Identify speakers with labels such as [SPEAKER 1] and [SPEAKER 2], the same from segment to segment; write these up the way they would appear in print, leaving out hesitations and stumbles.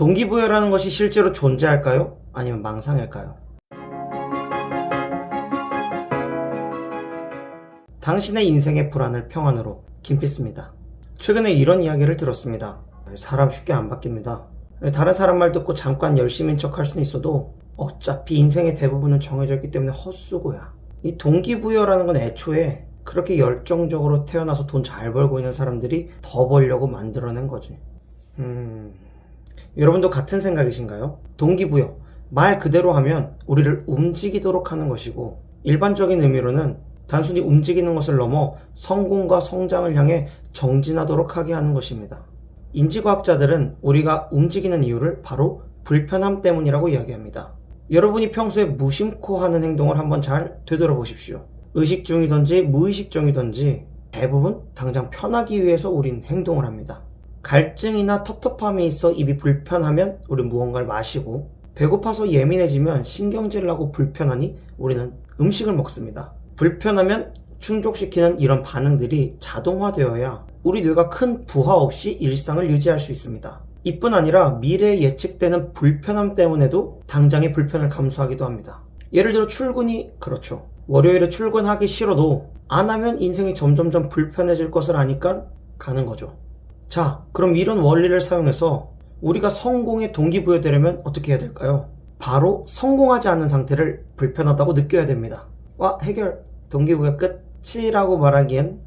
[SPEAKER 1] 동기부여라는 것이 실제로 존재할까요? 아니면 망상일까요? 당신의 인생의 불안을 평안으로, 김피스입니다. 최근에 이런 이야기를 들었습니다. 사람 쉽게 안 바뀝니다. 다른 사람 말 듣고 잠깐 열심인 척 할 수는 있어도 어차피 인생의 대부분은 정해져 있기 때문에 헛수고야. 이 동기부여라는 건 애초에 그렇게 열정적으로 태어나서 돈 잘 벌고 있는 사람들이 더 벌려고 만들어낸 거지. 여러분도 같은 생각이신가요? 동기부여, 말 그대로 하면 우리를 움직이도록 하는 것이고, 일반적인 의미로는 단순히 움직이는 것을 넘어 성공과 성장을 향해 정진하도록 하게 하는 것입니다. 인지과학자들은 우리가 움직이는 이유를 바로 불편함 때문이라고 이야기합니다. 여러분이 평소에 무심코 하는 행동을 한번 잘 되돌아보십시오. 의식 중이든지 무의식 중이든지 대부분 당장 편하기 위해서 우린 행동을 합니다. 갈증이나 텁텁함이 있어 입이 불편하면 우린 무언가를 마시고, 배고파서 예민해지면 신경질을 하고 불편하니 우리는 음식을 먹습니다. 불편하면 충족시키는 이런 반응들이 자동화되어야 우리 뇌가 큰 부하 없이 일상을 유지할 수 있습니다. 이뿐 아니라 미래에 예측되는 불편함 때문에도 당장의 불편을 감수하기도 합니다. 예를 들어 출근이 그렇죠. 월요일에 출근하기 싫어도 안 하면 인생이 점점점 불편해질 것을 아니까 가는 거죠. 자, 그럼 이런 원리를 사용해서 우리가 성공에 동기부여되려면 어떻게 해야 될까요? 바로 성공하지 않은 상태를 불편하다고 느껴야 됩니다. 와, 해결, 동기부여 끝이라고 말하기엔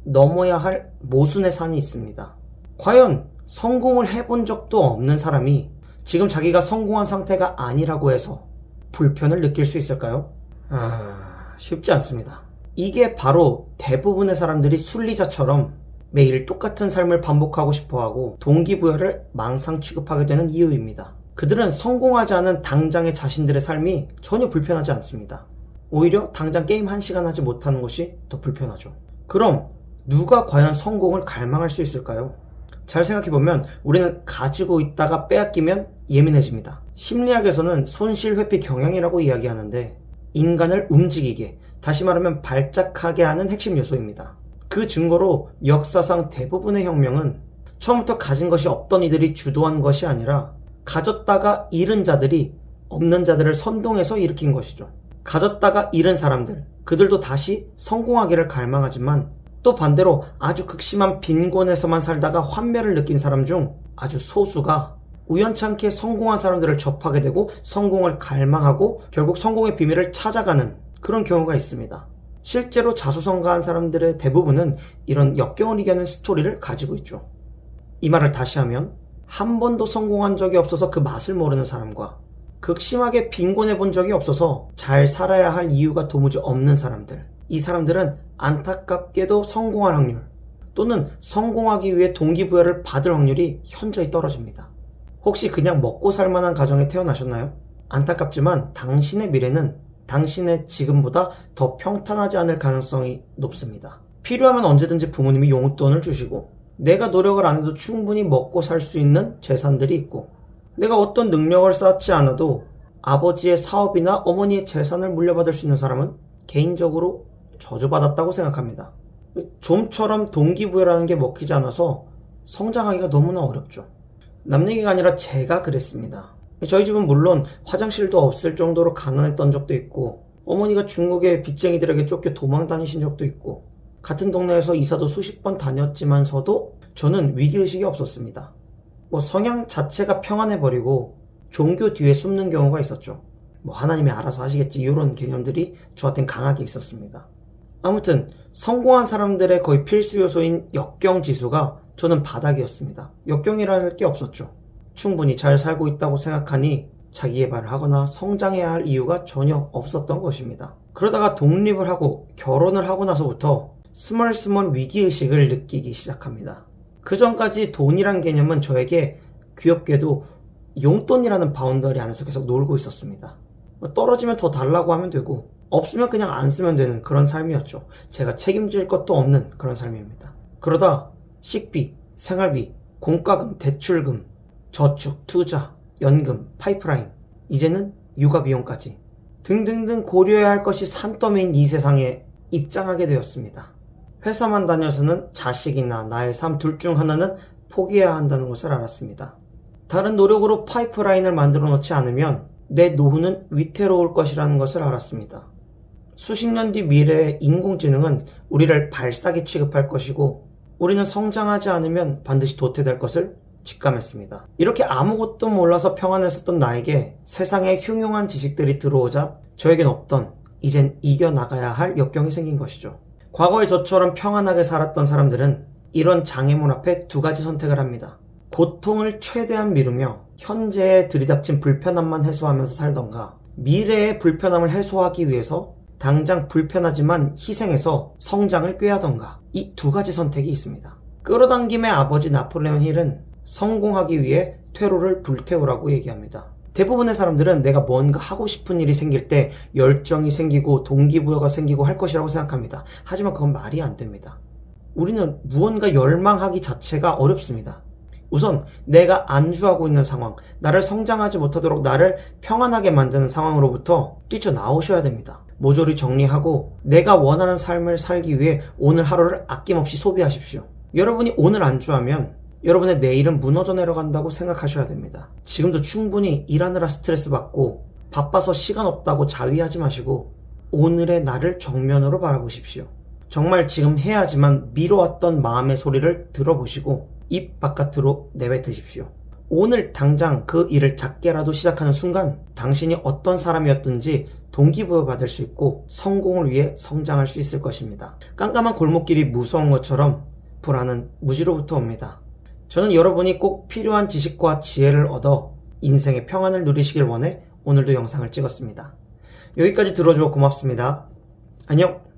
[SPEAKER 1] 넘어야 할 모순의 산이 있습니다. 과연 성공을 해본 적도 없는 사람이 지금 자기가 성공한 상태가 아니라고 해서 불편을 느낄 수 있을까요? 쉽지 않습니다. 이게 바로 대부분의 사람들이 순리자처럼 매일 똑같은 삶을 반복하고 싶어하고 동기부여를 망상 취급하게 되는 이유입니다. 그들은 성공하지 않은 당장의 자신들의 삶이 전혀 불편하지 않습니다. 오히려 당장 게임 1시간 하지 못하는 것이 더 불편하죠. 그럼 누가 과연 성공을 갈망할 수 있을까요? 잘 생각해보면 우리는 가지고 있다가 빼앗기면 예민해집니다. 심리학에서는 손실회피 경향이라고 이야기하는데, 인간을 움직이게, 다시 말하면 발작하게 하는 핵심 요소입니다. 그 증거로 역사상 대부분의 혁명은 처음부터 가진 것이 없던 이들이 주도한 것이 아니라 가졌다가 잃은 자들이 없는 자들을 선동해서 일으킨 것이죠. 가졌다가 잃은 사람들, 그들도 다시 성공하기를 갈망하지만 또 반대로 아주 극심한 빈곤에서만 살다가 환멸을 느낀 사람 중 아주 소수가 우연찮게 성공한 사람들을 접하게 되고 성공을 갈망하고 결국 성공의 비밀을 찾아가는 그런 경우가 있습니다. 실제로 자수성가한 사람들의 대부분은 이런 역경을 이겨낸 스토리를 가지고 있죠. 이 말을 다시 하면, 한 번도 성공한 적이 없어서 그 맛을 모르는 사람과 극심하게 빈곤해 본 적이 없어서 잘 살아야 할 이유가 도무지 없는 사람들, 이 사람들은 안타깝게도 성공할 확률 또는 성공하기 위해 동기부여를 받을 확률이 현저히 떨어집니다. 혹시 그냥 먹고 살 만한 가정에 태어나셨나요? 안타깝지만 당신의 미래는 당신의 지금보다 더 평탄하지 않을 가능성이 높습니다. 필요하면 언제든지 부모님이 용돈을 주시고, 내가 노력을 안 해도 충분히 먹고 살 수 있는 재산들이 있고, 내가 어떤 능력을 쌓지 않아도 아버지의 사업이나 어머니의 재산을 물려받을 수 있는 사람은 개인적으로 저주받았다고 생각합니다. 좀처럼 동기부여라는 게 먹히지 않아서 성장하기가 너무나 어렵죠. 남 얘기가 아니라 제가 그랬습니다. 저희 집은 물론 화장실도 없을 정도로 가난했던 적도 있고, 어머니가 중국의 빚쟁이들에게 쫓겨 도망 다니신 적도 있고, 같은 동네에서 이사도 수십 번 다녔지만서도 저는 위기의식이 없었습니다. 성향 자체가 평안해버리고 종교 뒤에 숨는 경우가 있었죠. 하나님이 알아서 하시겠지, 이런 개념들이 저한텐 강하게 있었습니다. 아무튼 성공한 사람들의 거의 필수 요소인 역경지수가 저는 바닥이었습니다. 역경이랄 게 없었죠. 충분히 잘 살고 있다고 생각하니 자기개발을 하거나 성장해야 할 이유가 전혀 없었던 것입니다. 그러다가 독립을 하고 결혼을 하고 나서부터 스멀스멀 위기의식을 느끼기 시작합니다. 그 전까지 돈이란 개념은 저에게 귀엽게도 용돈이라는 바운더리 안에서 계속 놀고 있었습니다. 떨어지면 더 달라고 하면 되고, 없으면 그냥 안 쓰면 되는 그런 삶이었죠. 제가 책임질 것도 없는 그런 삶입니다. 그러다 식비, 생활비, 공과금, 대출금, 저축, 투자, 연금, 파이프라인, 이제는 육아 비용까지 등등등 고려해야 할 것이 산더미인 이 세상에 입장하게 되었습니다. 회사만 다녀서는 자식이나 나의 삶 둘 중 하나는 포기해야 한다는 것을 알았습니다. 다른 노력으로 파이프라인을 만들어 놓지 않으면 내 노후는 위태로울 것이라는 것을 알았습니다. 수십 년 뒤 미래의 인공지능은 우리를 발사기 취급할 것이고 우리는 성장하지 않으면 반드시 도태될 것을 직감했습니다. 이렇게 아무것도 몰라서 평안했었던 나에게 세상에 흉흉한 지식들이 들어오자 저에겐 없던, 이젠 이겨나가야 할 역경이 생긴 것이죠. 과거에 저처럼 평안하게 살았던 사람들은 이런 장애물 앞에 두 가지 선택을 합니다. 고통을 최대한 미루며 현재에 들이닥친 불편함만 해소하면서 살던가, 미래의 불편함을 해소하기 위해서 당장 불편하지만 희생해서 성장을 꾀하던가, 이 두 가지 선택이 있습니다. 끌어당김의 아버지 나폴레온 힐은 성공하기 위해 퇴로를 불태우라고 얘기합니다. 대부분의 사람들은 내가 뭔가 하고 싶은 일이 생길 때 열정이 생기고 동기부여가 생기고 할 것이라고 생각합니다. 하지만 그건 말이 안 됩니다. 우리는 무언가 열망하기 자체가 어렵습니다. 우선 내가 안주하고 있는 상황, 나를 성장하지 못하도록 나를 평안하게 만드는 상황으로부터 뛰쳐나오셔야 됩니다. 모조리 정리하고 내가 원하는 삶을 살기 위해 오늘 하루를 아낌없이 소비하십시오. 여러분이 오늘 안주하면 여러분의 내일은 무너져 내려간다고 생각하셔야 됩니다. 지금도 충분히 일하느라 스트레스 받고 바빠서 시간 없다고 자위하지 마시고 오늘의 나를 정면으로 바라보십시오. 정말 지금 해야지만 미뤄왔던 마음의 소리를 들어보시고 입 바깥으로 내뱉으십시오. 오늘 당장 그 일을 작게라도 시작하는 순간 당신이 어떤 사람이었든지 동기부여 받을 수 있고 성공을 위해 성장할 수 있을 것입니다. 깜깜한 골목길이 무서운 것처럼 불안은 무지로부터 옵니다. 저는 여러분이 꼭 필요한 지식과 지혜를 얻어 인생의 평안을 누리시길 원해 오늘도 영상을 찍었습니다. 여기까지 들어주어 고맙습니다. 안녕!